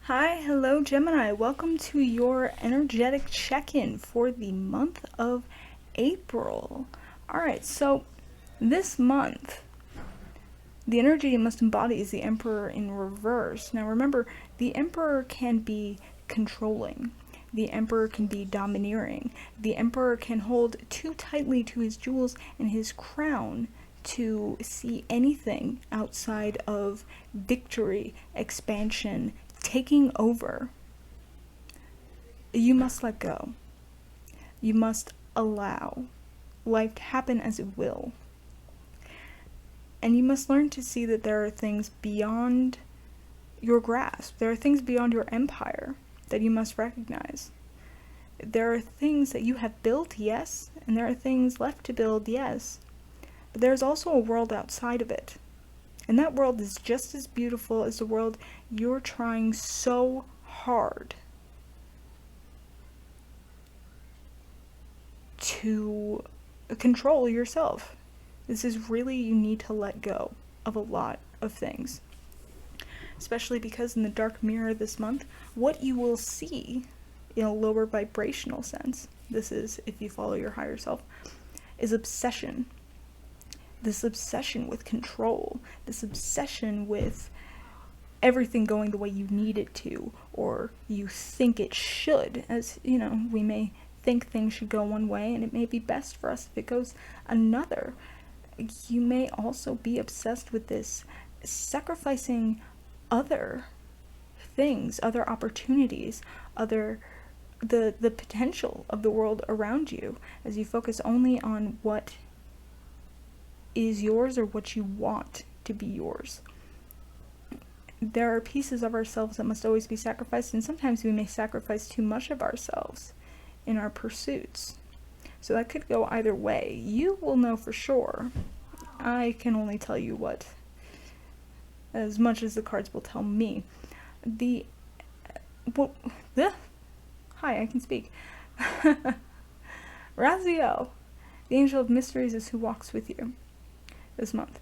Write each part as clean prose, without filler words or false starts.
Hi, hello Gemini. Welcome to your energetic check-in for the month of April. Alright, so this month, the energy you must embody is the Emperor in reverse. Now remember, the Emperor can be controlling. The Emperor can be domineering. The Emperor can hold too tightly to his jewels and his crown to see anything outside of victory, expansion, taking over. You must let go. You must allow life to happen as it will. And you must learn to see that there are things beyond your grasp. There are things beyond your empire that you must recognize. There are things that you have built, yes, and there are things left to build, yes. But there's also a world outside of it. And that world is just as beautiful as the world you're trying so hard to control yourself. This is really, you need to let go of a lot of things. Especially because in the dark mirror this month, what you will see in a lower vibrational sense, this is if you follow your higher self, is obsession. This obsession with control, this obsession with everything going the way you need it to, or you think it should. As you know, we may think things should go one way and it may be best for us if it goes another. You may also be obsessed with this sacrificing other things, other opportunities, the potential of the world around you, as you focus only on what is yours or what you want to be yours. There are pieces of ourselves that must always be sacrificed, and sometimes we may sacrifice too much of ourselves in our pursuits. So that could go either way. You will know for sure. I can only tell you what, as much as the cards will tell me. Hi, I can speak. Raziel, the Angel of Mysteries, is who walks with you this month,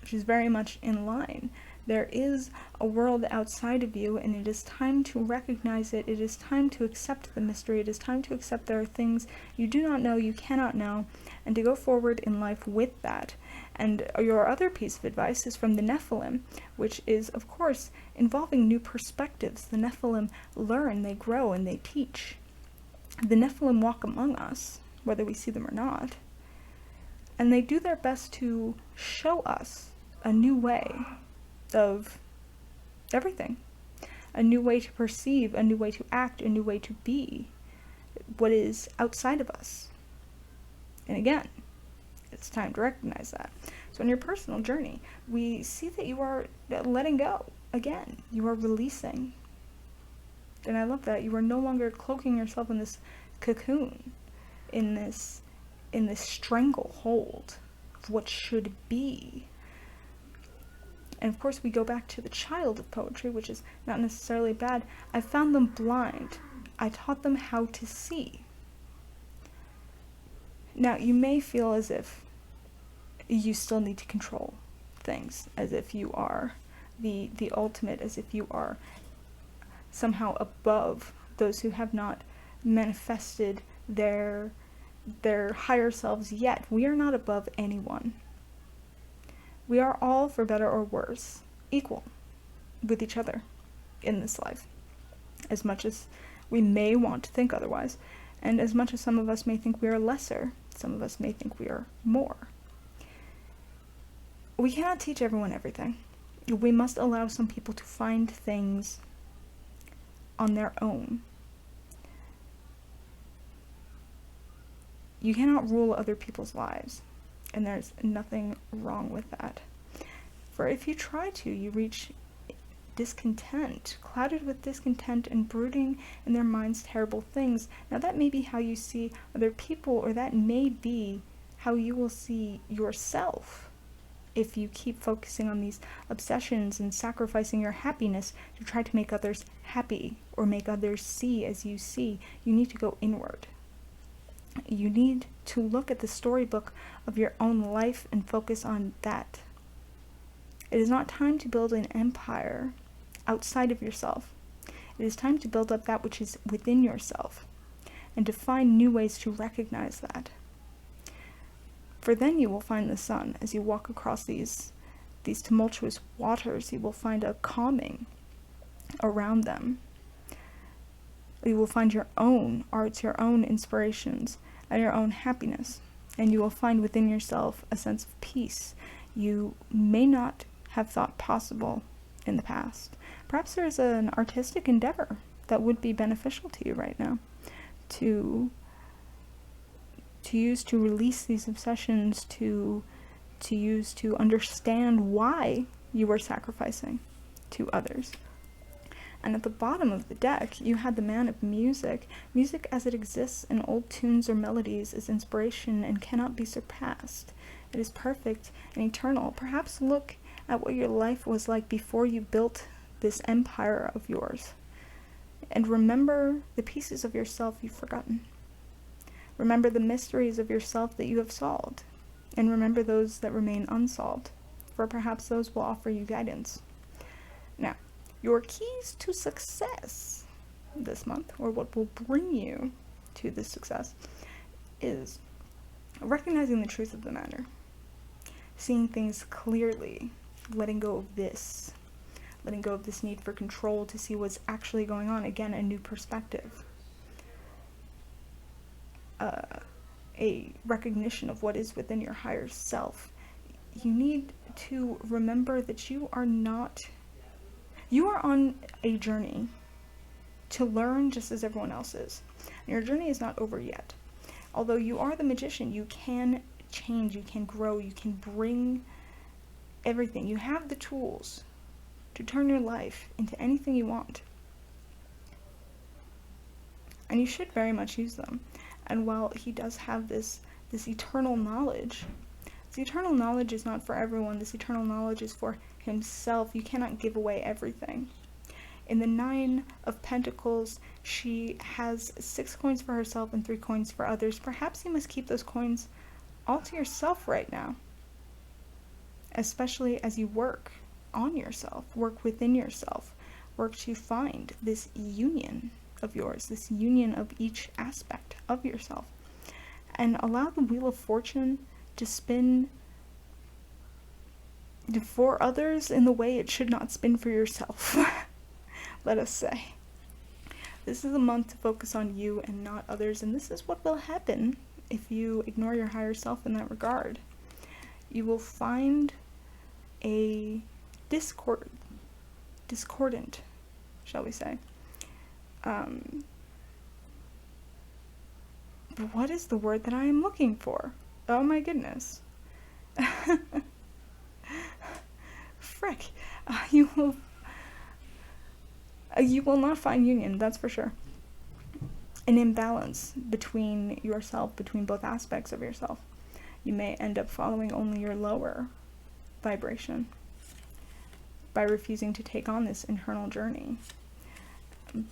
which is very much in line. There is a world outside of you, and it is time to recognize it. It is time to accept the mystery. It is time to accept there are things you do not know, you cannot know, and to go forward in life with that. And your other piece of advice is from the Nephilim, which is, of course, involving new perspectives. The Nephilim learn, they grow, and they teach. The Nephilim walk among us, whether we see them or not. And they do their best to show us a new way of everything. A new way to perceive, a new way to act, a new way to be what is outside of us. And again, it's time to recognize that. So in your personal journey, we see that you are letting go. Again, you are releasing. And I love that. You are no longer cloaking yourself in this cocoon, in this stranglehold of what should be. And of course we go back to the child of poetry, which is not necessarily bad. I found them blind. I taught them how to see. Now you may feel as if you still need to control things, as if you are the ultimate, as if you are somehow above those who have not manifested their higher selves yet. We are not above anyone. We are all, for better or worse, equal with each other in this life, as much as we may want to think otherwise, and as much as some of us may think we are lesser, some of us may think we are more. We cannot teach everyone everything. We must allow some people to find things on their own. You cannot rule other people's lives, and there's nothing wrong with that. For if you try to, you reach discontent, clouded with discontent and brooding in their minds terrible things. Now that may be how you see other people, or that may be how you will see yourself if you keep focusing on these obsessions and sacrificing your happiness to try to make others happy or make others see as you see. You need to go inward. You need to look at the storybook of your own life and focus on that. It is not time to build an empire outside of yourself. It is time to build up that which is within yourself, and to find new ways to recognize that. For then you will find the sun. As you walk across these tumultuous waters, you will find a calming around them. You will find your own arts, your own inspirations, and your own happiness. And you will find within yourself a sense of peace you may not have thought possible in the past. Perhaps there is an artistic endeavor that would be beneficial to you right now, to use to release these obsessions, to use to understand why you were sacrificing to others. And at the bottom of the deck, you had the Man of Music. Music as it exists in old tunes or melodies is inspiration and cannot be surpassed. It is perfect and eternal. Perhaps look at what your life was like before you built this empire of yours. And remember the pieces of yourself you've forgotten. Remember the mysteries of yourself that you have solved. And remember those that remain unsolved, for perhaps those will offer you guidance. Now, your keys to success this month, or what will bring you to this success, is recognizing the truth of the matter, seeing things clearly, letting go of this need for control to see what's actually going on. Again, a new perspective, a recognition of what is within your higher self. You need to remember that you are on a journey to learn just as everyone else is. And your journey is not over yet. Although you are the magician, you can change, you can grow, you can bring everything. You have the tools to turn your life into anything you want. And you should very much use them. And while he does have this eternal knowledge, this eternal knowledge is not for everyone. This eternal knowledge is for himself. You cannot give away everything. In the 9 of Pentacles, she has 6 coins for herself and 3 coins for others. Perhaps you must keep those coins all to yourself right now, especially as you work on yourself, work within yourself, work to find this union of yours, this union of each aspect of yourself, and allow the Wheel of Fortune to spin for others in the way it should not spin for yourself. Let us say. This is a month to focus on you and not others, and this is what will happen if you ignore your higher self in that regard. You will find a discordant, shall we say. What is the word that I am looking for? Oh my goodness. Frick. You will not find union, that's for sure. An imbalance between yourself, between both aspects of yourself. You may end up following only your lower vibration by refusing to take on this internal journey,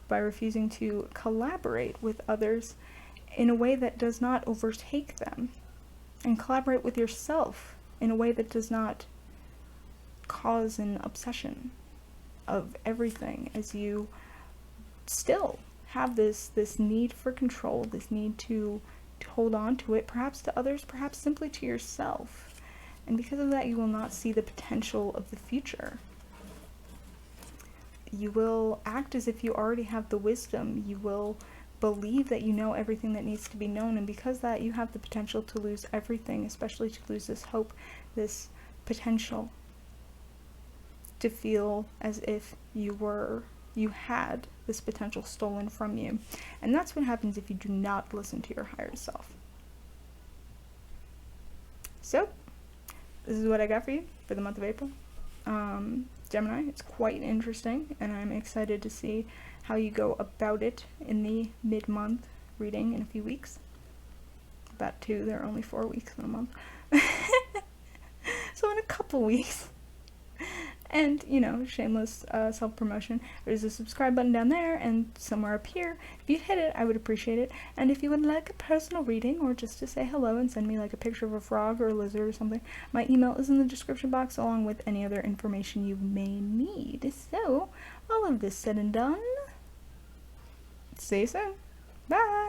by refusing to collaborate with others in a way that does not overtake them, and collaborate with yourself in a way that does not cause an obsession of everything, as you still have this need for control, this need to hold on to it, perhaps to others, perhaps simply to yourself. And because of that, you will not see the potential of the future. You will act as if you already have the wisdom. You will believe that you know everything that needs to be known, and because of that, you have the potential to lose everything, especially to lose this hope, this potential to feel as if you had this potential stolen from you. And that's what happens if you do not listen to your higher self. So, this is what I got for you for the month of April. Gemini, it's quite interesting, and I'm excited to see how you go about it in the mid-month reading in a few weeks. About 2, there are only 4 weeks in a month. So in a couple weeks. And, you know, shameless self-promotion, there's a subscribe button down there and somewhere up here. If you hit it, I would appreciate it. And if you would like a personal reading or just to say hello and send me like a picture of a frog or a lizard or something, my email is in the description box along with any other information you may need. So, all of this said and done, see you soon. Bye!